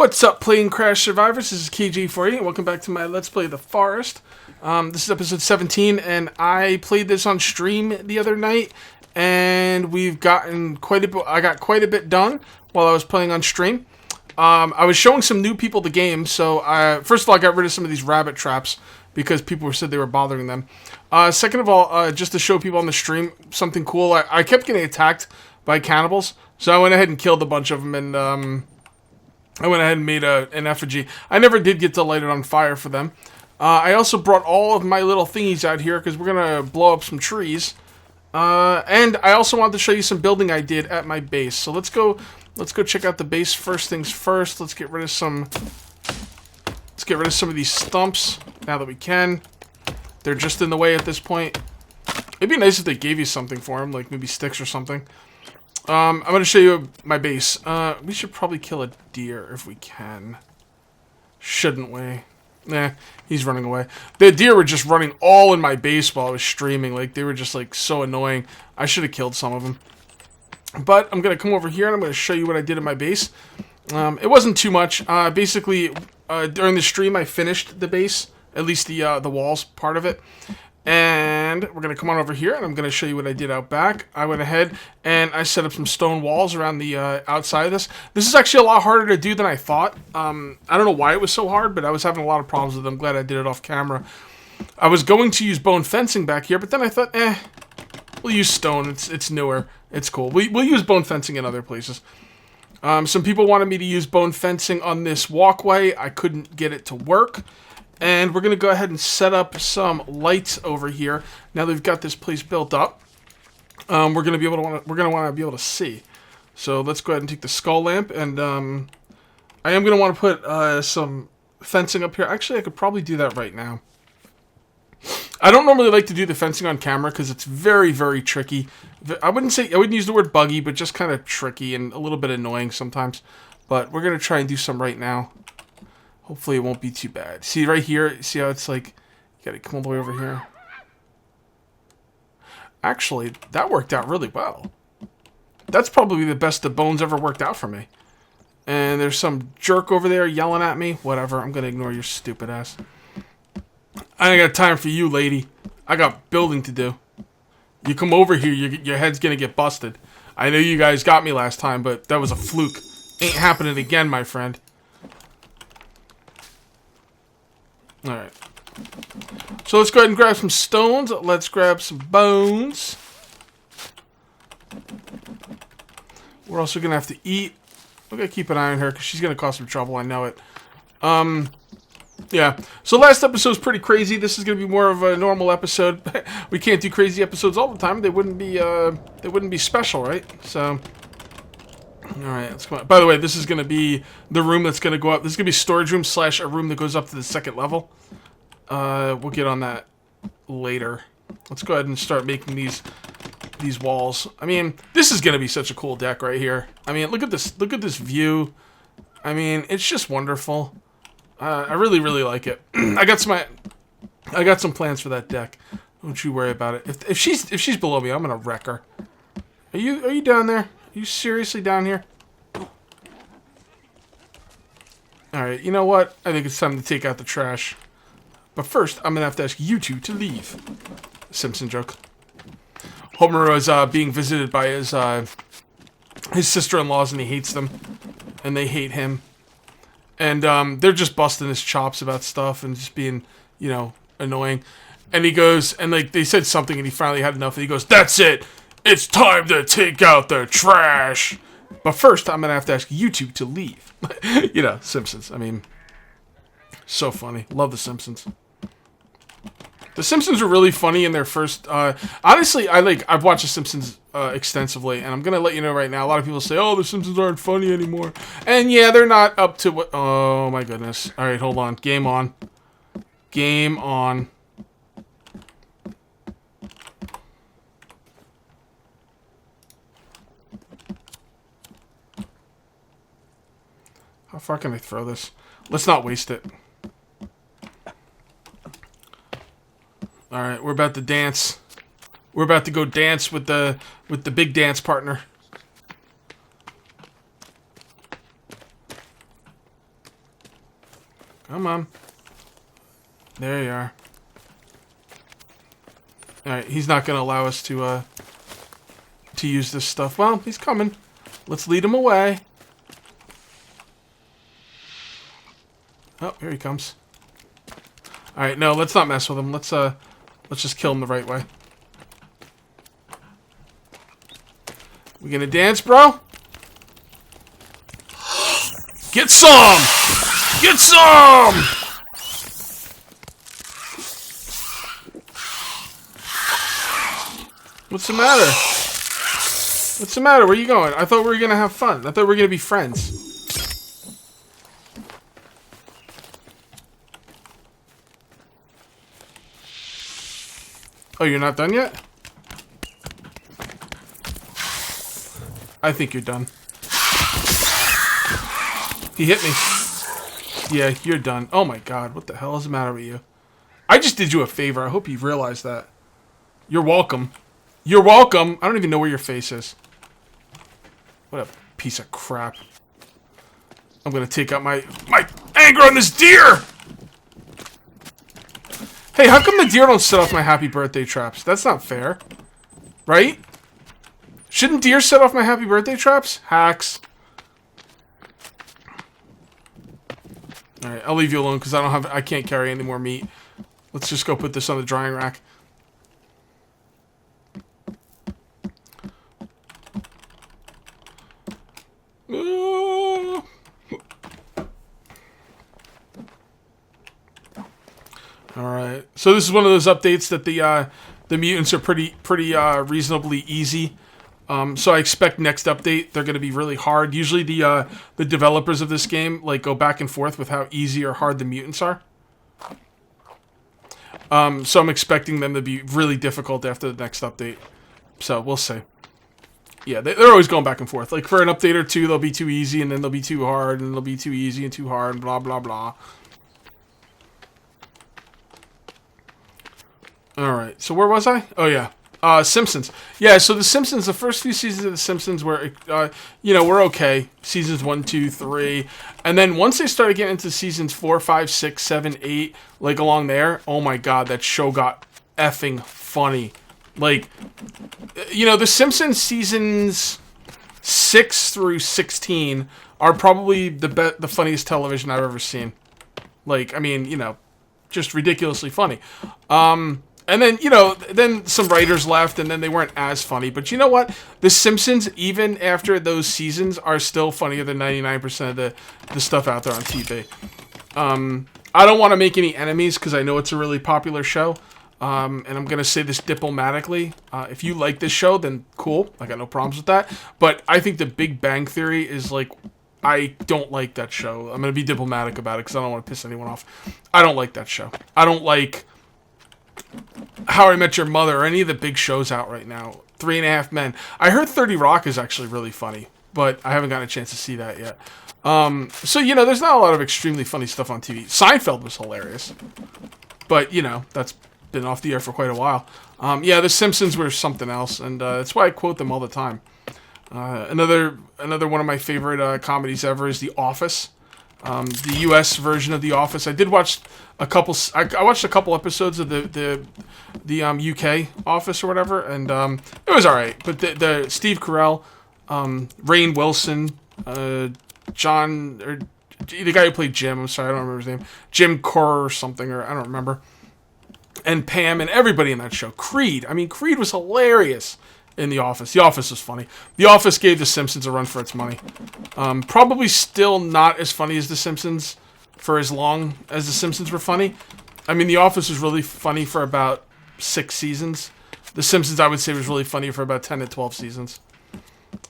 What's up, Plane Crash Survivors? This is KG for you, and welcome back to my Let's Play The Forest. This is episode 17, and I played this on stream the other night, and we've gotten quite a bit. I got quite a bit done while I was playing on stream. I was showing some new people the game, so first of all, I got rid of some of these rabbit traps because people said they were bothering them. Second of all, just to show people on the stream something cool, I kept getting attacked by cannibals, so I went ahead and killed a bunch of them, and I went ahead and made an effigy. I never did get to light it on fire for them. I also brought all of my little thingies out here because we're going to blow up some trees. And I also wanted to show you some building I did at my base. So let's go check out the base first things first. Let's get rid of some of these stumps now that we can. They're just in the way at this point. It'd be nice if they gave you something for them, like maybe sticks or something. I'm going to show you my base. We should probably kill a deer if we can. Shouldn't we? Nah, he's running away. The deer were just running all in my base while I was streaming. Like, they were just, like, so annoying. I should have killed some of them. But I'm going to come over here and I'm going to show you what I did in my base. It wasn't too much. Basically, during the stream, I finished the base. At least the walls part of it. And we're going to come on over here, and I'm going to show you what I did out back. I went ahead, and I set up some stone walls around the outside of this. This is actually a lot harder to do than I thought. I don't know why it was so hard, but I was having a lot of problems with it. I'm glad I did it off camera. I was going to use bone fencing back here, but then I thought, we'll use stone. It's newer. It's cool. We'll use bone fencing in other places. Some people wanted me to use bone fencing on this walkway. I couldn't get it to work. And we're going to go ahead and set up some lights over here. Now that we've got this place built up, we're going to want to be able to see. So let's go ahead and take the skull lamp, and I am going to want to put some fencing up here. Actually, I could probably do that right now. I don't normally like to do the fencing on camera because it's very, very tricky. I wouldn't use the word buggy, but just kind of tricky and a little bit annoying sometimes. But we're going to try and do some right now. Hopefully it won't be too bad. See right here, see how it's like, you gotta come all the way over here. Actually, that worked out really well. That's probably the best the bones ever worked out for me. And there's some jerk over there yelling at me. Whatever, I'm gonna ignore your stupid ass. I ain't got time for you, lady. I got building to do. You come over here, your head's gonna get busted. I know you guys got me last time, but that was a fluke. Ain't happening again, my friend. Alright. So let's go ahead and grab some stones. Let's grab some bones. We're also going to have to eat. We're going to keep an eye on her because she's going to cause some trouble. I know it. Yeah. So last episode's pretty crazy. This is going to be more of a normal episode. We can't do crazy episodes all the time. They wouldn't be special, right? So... Alright, let's go on. By the way, this is going to be the room that's going to go up. This is going to be storage room / a room that goes up to the second level. We'll get on that later. Let's go ahead and start making these walls. I mean, this is going to be such a cool deck right here. I mean, look at this view. I mean, it's just wonderful. I really, really like it. I got some plans for that deck. Don't you worry about it. If she's below me, I'm going to wreck her. Are you down there? Are you seriously down here? Alright, you know what? I think it's time to take out the trash. But first, I'm going to have to ask you two to leave. Simpson joke. Homer was being visited by his sister-in-laws, and he hates them. And they hate him. And they're just busting his chops about stuff and just being, you know, annoying. And he goes, and like they said something, and he finally had enough, and he goes, "That's it! It's time to take out the trash!" But first, I'm going to have to ask you two to leave. You know, Simpsons. I mean, so funny. Love The Simpsons. The Simpsons were really funny in their first... honestly, I've watched The Simpsons extensively, and I'm going to let you know right now, a lot of people say, "Oh, The Simpsons aren't funny anymore." And yeah, they're not up to what... Oh, my goodness. All right, hold on. Game on. Game on. How far can I throw this? Let's not waste it. Alright, we're about to dance. We're about to go dance with the big dance partner. Come on. There you are. Alright, he's not going to allow us to use this stuff. Well, he's coming. Let's lead him away. Oh, here he comes. Alright, no, let's not mess with him. Let's just kill him the right way. We gonna dance, bro? Get some! Get some! What's the matter? What's the matter? Where are you going? I thought we were gonna have fun. I thought we were gonna be friends. Oh, you're not done yet? I think you're done. He hit me. Yeah, you're done. Oh my god, what the hell is the matter with you? I just did you a favor. I hope you realize that. You're welcome. You're welcome. I don't even know where your face is. What a piece of crap. I'm gonna take out my anger on this deer! Hey, how come the deer don't set off my happy birthday traps? That's not fair. Right? Shouldn't deer set off my happy birthday traps? Hacks. Alright, I'll leave you alone because I can't carry any more meat. Let's just go put this on the drying rack. Alright, so this is one of those updates that the mutants are pretty reasonably easy. So I expect next update they're going to be really hard. Usually the developers of this game like go back and forth with how easy or hard the mutants are. So I'm expecting them to be really difficult after the next update. So we'll see. Yeah, they're always going back and forth. Like for an update or two, they'll be too easy, and then they'll be too hard, and they'll be too easy and too hard, and blah blah blah. Alright, so where was I? Oh, yeah. Simpsons. Yeah, so The Simpsons, the first few seasons of The Simpsons were, were okay. Seasons 1, 2, 3. And then once they started getting into seasons 4, 5, 6, 7, 8, like along there, oh my god, that show got effing funny. Like, The Simpsons seasons 6 through 16 are probably the funniest television I've ever seen. Like, I mean, just ridiculously funny. And then, then some writers left, and then they weren't as funny. But you know what? The Simpsons, even after those seasons, are still funnier than 99% of the stuff out there on TV. I don't want to make any enemies, because I know it's a really popular show. And I'm going to say this diplomatically. If you like this show, then cool. I got no problems with that. But I think The Big Bang Theory is like... I don't like that show. I'm going to be diplomatic about it, because I don't want to piss anyone off. I don't like that show. I don't like... How I Met Your Mother, or any of the big shows out right now. 3.5 Men. I heard 30 Rock is actually really funny, but I haven't gotten a chance to see that yet. So, there's not a lot of extremely funny stuff on TV. Seinfeld was hilarious. But, that's been off the air for quite a while. Yeah, The Simpsons were something else, and that's why I quote them all the time. Another one of my favorite comedies ever is The Office. The U.S. version of The Office. I did watch a couple. I watched a couple episodes of the UK Office or whatever, and it was all right. But the Steve Carell, Rainn Wilson, John, or the guy who played Jim. I'm sorry, I don't remember his name. Jim Kerr or something, or I don't remember. And Pam and everybody in that show. Creed. I mean, Creed was hilarious. In The Office. The Office was funny. The Office gave The Simpsons a run for its money. Probably still not as funny as The Simpsons for as long as The Simpsons were funny. I mean, The Office was really funny for about 6 seasons. The Simpsons, I would say, was really funny for about 10 to 12 seasons.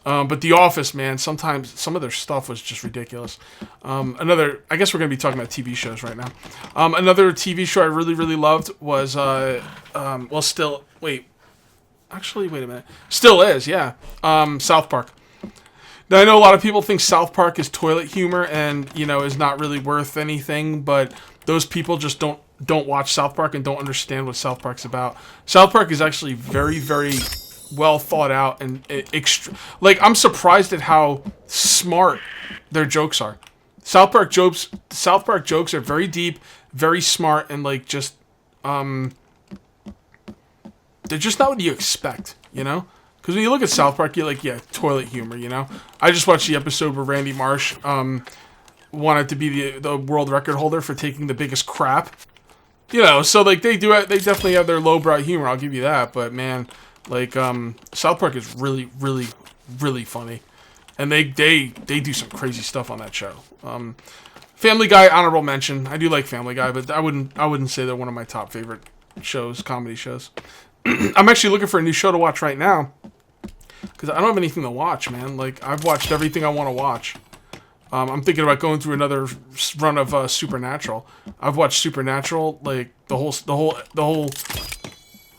But The Office, man, sometimes some of their stuff was just ridiculous. I guess we're going to be talking about TV shows right now. Another TV show I really, really loved was, Actually, wait a minute. Still is, yeah. South Park. Now, I know a lot of people think South Park is toilet humor and, is not really worth anything, but those people just don't watch South Park and don't understand what South Park's about. South Park is actually very, very well thought out and I'm surprised at how smart their jokes are. South Park jokes are very deep, very smart, and like just they're just not what you expect, you know? Because when you look at South Park, you're like, yeah, toilet humor, you know? I just watched the episode where Randy Marsh wanted to be the world record holder for taking the biggest crap. You know, so like they definitely have their lowbrow humor, I'll give you that. But man, like South Park is really, really, really funny. And they do some crazy stuff on that show. Family Guy, honorable mention. I do like Family Guy, but I wouldn't say they're one of my top favorite shows, comedy shows. I'm actually looking for a new show to watch right now. Because I don't have anything to watch, man. Like, I've watched everything I want to watch. I'm thinking about going through another run of Supernatural. I've watched Supernatural, like, the whole,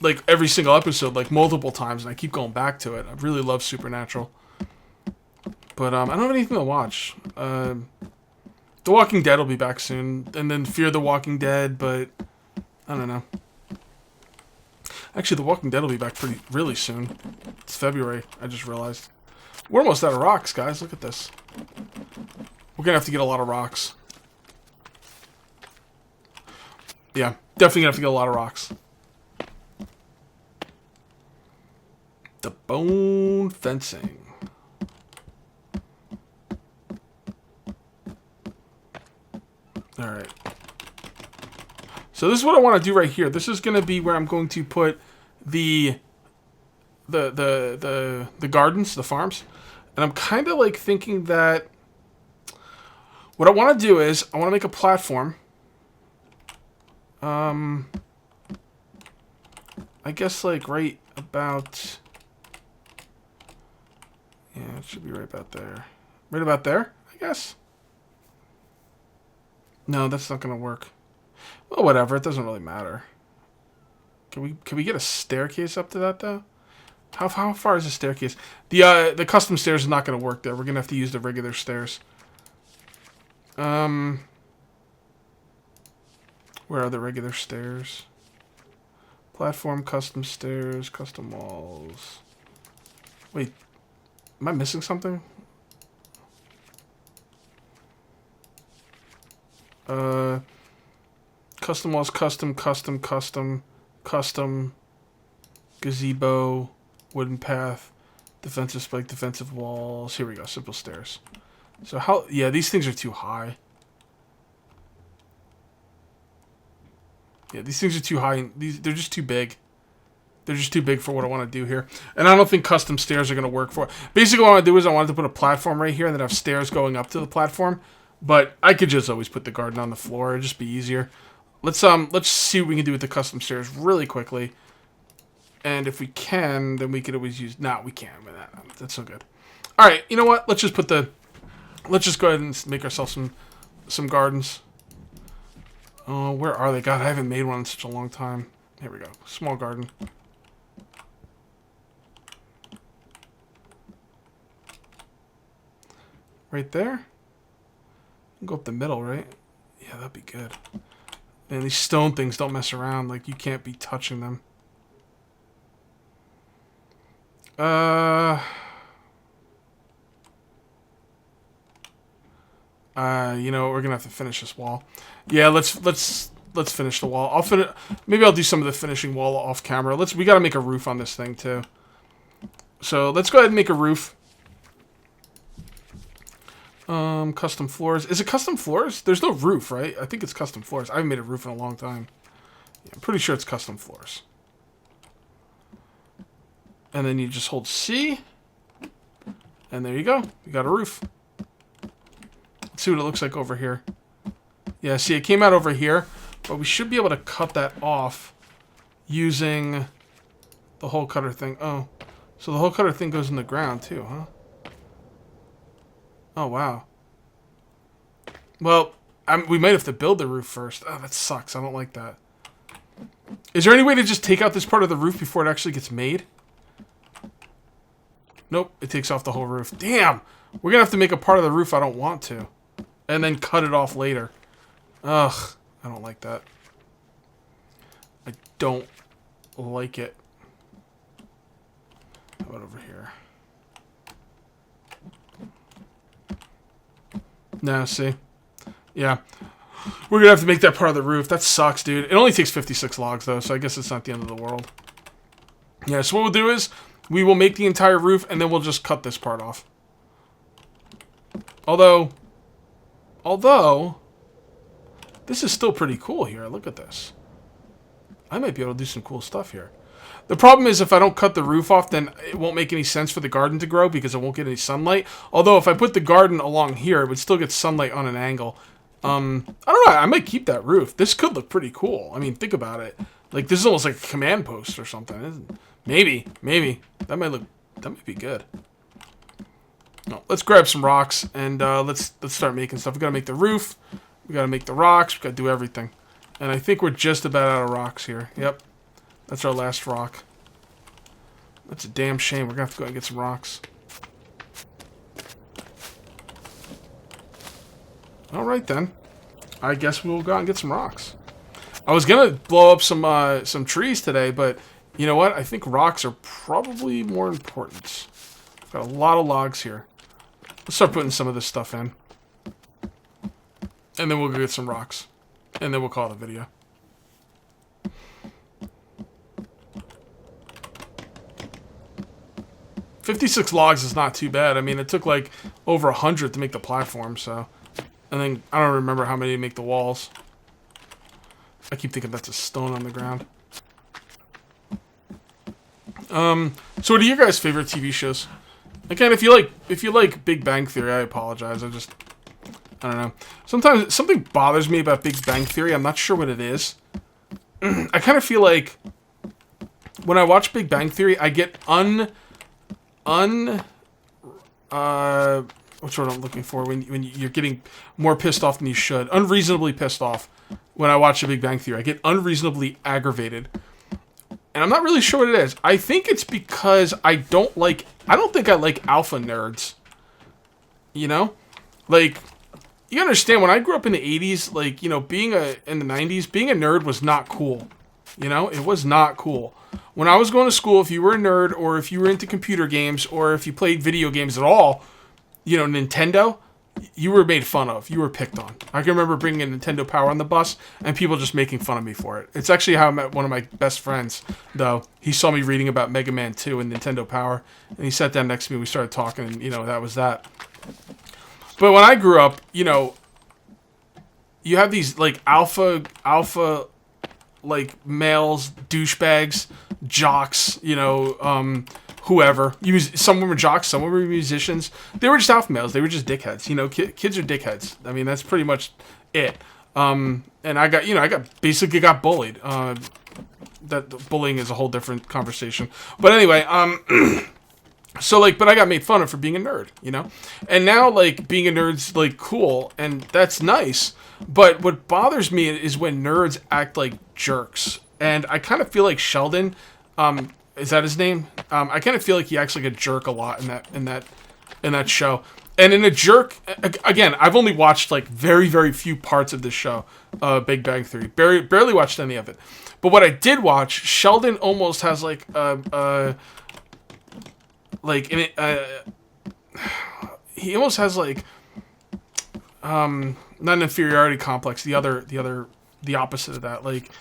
like, every single episode, like, multiple times, and I keep going back to it. I really love Supernatural. But, I don't have anything to watch. The Walking Dead will be back soon, and then Fear the Walking Dead, but I don't know. Actually, The Walking Dead will be back really soon. It's February, I just realized. We're almost out of rocks, guys. Look at this. We're going to have to get a lot of rocks. Yeah, definitely going to have to get a lot of rocks. The bone fencing. Alright. So this is what I want to do right here. This is going to be where I'm going to put the gardens, the farms. And I'm kind of like thinking that what I want to do is I want to make a platform. I guess like right about, yeah, it should be right about there. Right about there, I guess. No, that's not going to work. Well, whatever. It doesn't really matter. Can we get a staircase up to that though? How far is the staircase? The custom stairs is not going to work there. We're going to have to use the regular stairs. Where are the regular stairs? Platform, custom stairs, custom walls. Wait, am I missing something? Custom walls, custom, gazebo, wooden path, defensive spike, defensive walls. Here we go, simple stairs. So how, yeah, these things are too high. Yeah, these things are too high. They're just too big. They're just too big for what I want to do here. And I don't think custom stairs are going to work for it. Basically what I want to do is I wanted to put a platform right here and then have stairs going up to the platform. But I could just always put the garden on the floor. It'd just be easier. Let's see what we can do with the custom stairs really quickly. And if we can, then we could always use... Nah, we can't. That's so good. Alright, you know what? Let's just go ahead and make ourselves some gardens. Oh, where are they? God, I haven't made one in such a long time. Here we go. Small garden. Right there? Go up the middle, right? Yeah, that'd be good. And these stone things don't mess around. Like, you can't be touching them. You know, we're gonna have to finish this wall. Yeah, let's finish the wall. Maybe I'll do some of the finishing wall off camera. We gotta make a roof on this thing too. So let's go ahead and make a roof. Custom floors. Is it custom floors? There's no roof, right? I think it's custom floors. I haven't made a roof in a long time. Yeah, I'm pretty sure it's custom floors. And then you just hold C. And there you go. You got a roof. Let's see what it looks like over here. Yeah, see, it came out over here. But we should be able to cut that off using the hole cutter thing. Oh, so the hole cutter thing goes in the ground too, huh? Oh, wow. Well, we might have to build the roof first. Oh, that sucks. I don't like that. Is there any way to just take out this part of the roof before it actually gets made? Nope. It takes off the whole roof. Damn! We're going to have to make a part of the roof I don't want to. And then cut it off later. Ugh. I don't like that. I don't like it. How about over here? No, see? Yeah. We're gonna have to make that part of the roof. That sucks, dude. It only takes 56 logs, though, so I guess it's not the end of the world. Yeah, so what we'll do is, we will make the entire roof, and then we'll just cut this part off. Although, this is still pretty cool here. Look at this. I might be able to do some cool stuff here. The problem is if I don't cut the roof off, then it won't make any sense for the garden to grow because it won't get any sunlight. Although if I put the garden along here, it would still get sunlight on an angle. I don't know. I might keep that roof. This could look pretty cool. I mean, think about it. Like, this is almost like a command post or something. Maybe. That might be good. No, let's grab some rocks and let's start making stuff. We gotta make the roof. We gotta make the rocks. We gotta do everything. And I think we're just about out of rocks here. Yep. That's our last rock. That's a damn shame. We're gonna have to go and get some rocks. Alright then. I guess we'll go out and get some rocks. I was gonna blow up some trees today, but you know what? I think rocks are probably more important. Got a lot of logs here. Let's start putting some of this stuff in. And then we'll go get some rocks. And then we'll call it a video. $56 logs is not too bad. I mean, it took like over 100 to make the platform, so. And then, I don't remember how many to make the walls. I keep thinking that's a stone on the ground. So what are your guys' favorite TV shows? Again, if you like Big Bang Theory, I apologize. I don't know. Sometimes something bothers me about Big Bang Theory. I'm not sure what it is. I kind of feel like when I watch Big Bang Theory, I get what's what I'm looking for? When you're getting more pissed off than you should. Unreasonably pissed off when I watch The Big Bang Theory. I get unreasonably aggravated. And I'm not really sure what it is. I think it's because I don't think I like alpha nerds. You know? Like, you understand, when I grew up in the 80s, like, you know, in the 90s, being a nerd was not cool. You know? It was not cool. When I was going to school, if you were a nerd, or if you were into computer games, or if you played video games at all, you know, Nintendo, you were made fun of. You were picked on. I can remember bringing a Nintendo Power on the bus, and people just making fun of me for it. It's actually how I met one of my best friends, though. He saw me reading about Mega Man 2 and Nintendo Power, and he sat down next to me, we started talking, and, you know, that was that. But when I grew up, you know, you have these, like, alpha, like, males, douchebags, jocks, you know, whoever. Some were jocks, some were musicians. They were just alpha males. They were just dickheads. You know, kids are dickheads. I mean, that's pretty much it. And I basically got bullied. That bullying is a whole different conversation. But anyway, so, like, but I got made fun of for being a nerd, you know? And now, like, being a nerd's, like, cool, and that's nice. But what bothers me is when nerds act like jerks. And I kind of feel like Sheldon, is that his name? I kind of feel like he acts like a jerk a lot in that show. And in a jerk, again, I've only watched, like, very, very few parts of this show, Big Bang Theory. Barely watched any of it. But what I did watch, Sheldon almost has, like, he almost has, like, not an inferiority complex, the opposite of that, like,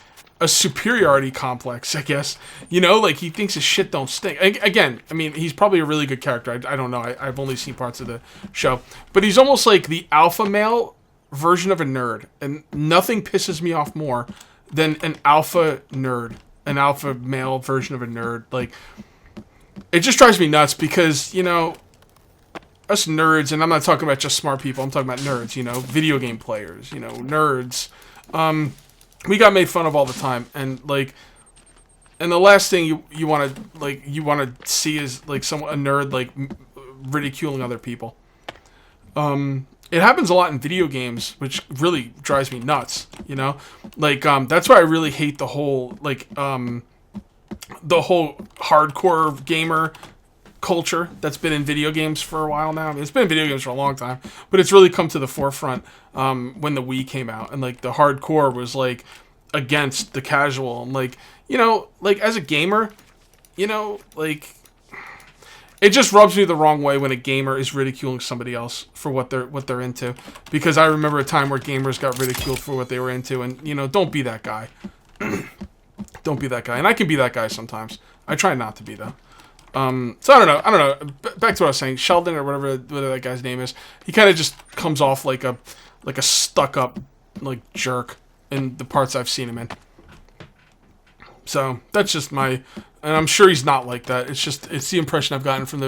a superiority complex, I guess. You know, like, he thinks his shit don't stink. Again, I mean, he's probably a really good character. I don't know. I've only seen parts of the show. But he's almost like the alpha male version of a nerd. And nothing pisses me off more than an alpha nerd. An alpha male version of a nerd. Like, it just drives me nuts because, you know, us nerds, and I'm not talking about just smart people, I'm talking about nerds, you know, video game players, you know, nerds. We got made fun of all the time, and, like, and the last thing you want to see is, like, a nerd, like, ridiculing other people. It happens a lot in video games, which really drives me nuts, you know? Like, that's why I really hate the whole, like, the whole hardcore gamer culture that's been in video games for a while now. I mean, it's been in video games for a long time, but it's really come to the forefront when the Wii came out, and, like, the hardcore was, like, against the casual. And, like, you know, like, as a gamer, you know, like, it just rubs me the wrong way when a gamer is ridiculing somebody else for what they're into. Because I remember a time where gamers got ridiculed for what they were into, and you know, don't be that guy. Don't be that guy. And I can be that guy sometimes. I try not to be though. So I don't know. Back to what I was saying. Sheldon or whatever that guy's name is. He kind of just comes off like a stuck-up like jerk in the parts I've seen him in. So that's just my, and I'm sure he's not like that. It's the impression I've gotten from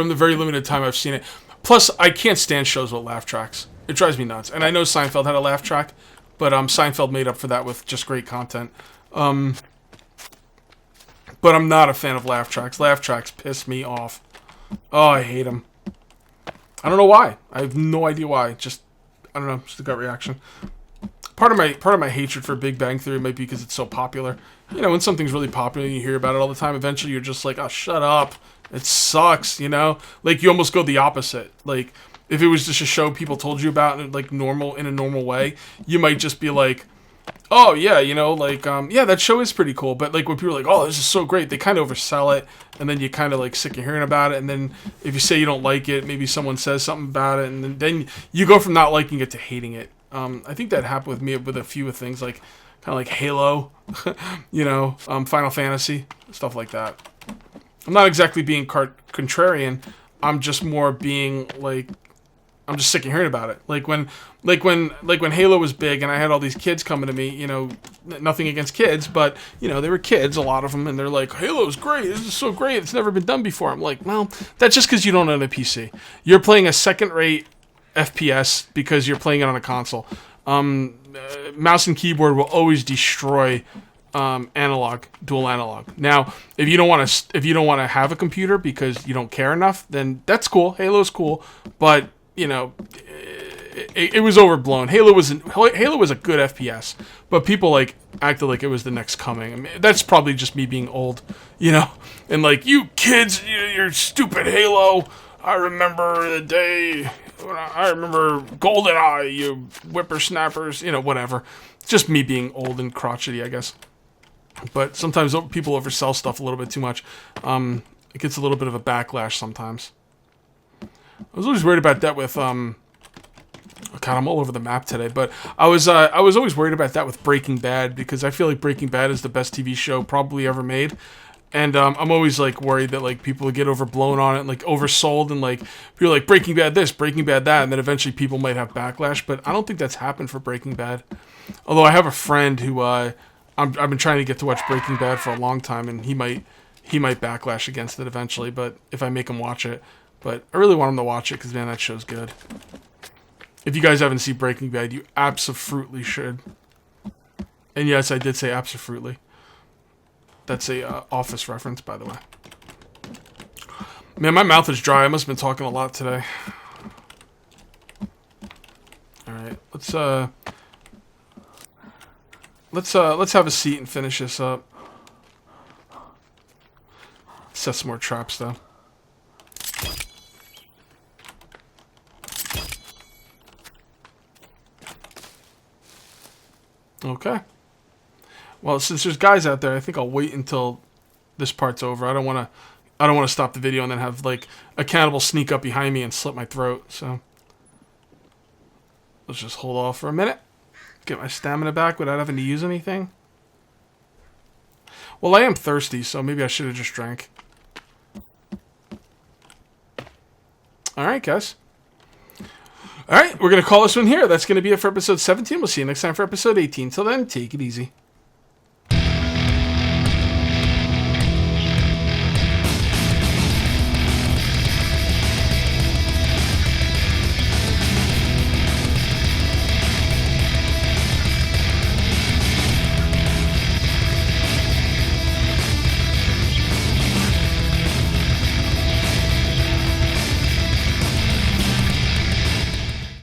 the very limited time I've seen it. Plus, I can't stand shows with laugh tracks. It drives me nuts. And I know Seinfeld had a laugh track, but Seinfeld made up for that with just great content. But I'm not a fan of laugh tracks. Laugh tracks piss me off. Oh, I hate them. I don't know why. I have no idea why. Just, I don't know. Just a gut reaction. Part of my hatred for Big Bang Theory might be because it's so popular. You know, when something's really popular and you hear about it all the time, eventually you're just like, oh, shut up. It sucks, you know? Like, you almost go the opposite. Like, if it was just a show people told you about in, like, in a normal way, you might just be like, oh, yeah, you know, like, yeah, that show is pretty cool. But, like, when people are like, oh, this is so great, they kind of oversell it. And then you kind of, like, sick of hearing about it. And then if you say you don't like it, maybe someone says something about it. And then you go from not liking it to hating it. I think that happened with me with a few of things, like, kind of like Halo, you know, Final Fantasy, stuff like that. I'm not exactly being contrarian. I'm just more being, like, I'm just sick of hearing about it. Like when Halo was big and I had all these kids coming to me, you know, nothing against kids, but, you know, they were kids, a lot of them, and they're like, Halo's great, this is so great, it's never been done before. I'm like, well, that's just because you don't own a PC. You're playing a second-rate FPS because you're playing it on a console. Mouse and keyboard will always destroy dual analog. Now, if you don't want to have a computer because you don't care enough, then that's cool. Halo's cool, but you know, it was overblown. Halo was a good FPS, but people like acted like it was the next coming. I mean, that's probably just me being old, you know, and like, you kids, you're stupid Halo. I remember the day. I remember GoldenEye, you whippersnappers, you know, whatever. Just me being old and crotchety, I guess. But sometimes people oversell stuff a little bit too much. It gets a little bit of a backlash sometimes. I was always worried about that with, oh God, I'm all over the map today. But I was always worried about that with Breaking Bad, because I feel like Breaking Bad is the best TV show probably ever made. And I'm always like worried that like people get overblown on it, and, like oversold, and like people are like Breaking Bad this, Breaking Bad that, and then eventually people might have backlash. But I don't think that's happened for Breaking Bad. Although I have a friend who I've been trying to get to watch Breaking Bad for a long time, and he might backlash against it eventually. But if I make him watch it, but I really want him to watch it because man, that show's good. If you guys haven't seen Breaking Bad, you absolutely should. And yes, I did say absolutely. That's a Office reference, by the way. Man, my mouth is dry. I must have been talking a lot today. All right, let's have a seat and finish this up. Set some more traps, though. Okay. Well, since there's guys out there, I think I'll wait until this part's over. I don't want to stop the video and then have like a cannibal sneak up behind me and slit my throat. So let's just hold off for a minute. Get my stamina back without having to use anything. Well, I am thirsty, so maybe I should have just drank. All right, guys. All right, we're going to call this one here. That's going to be it for episode 17. We'll see you next time for episode 18. Till then, take it easy.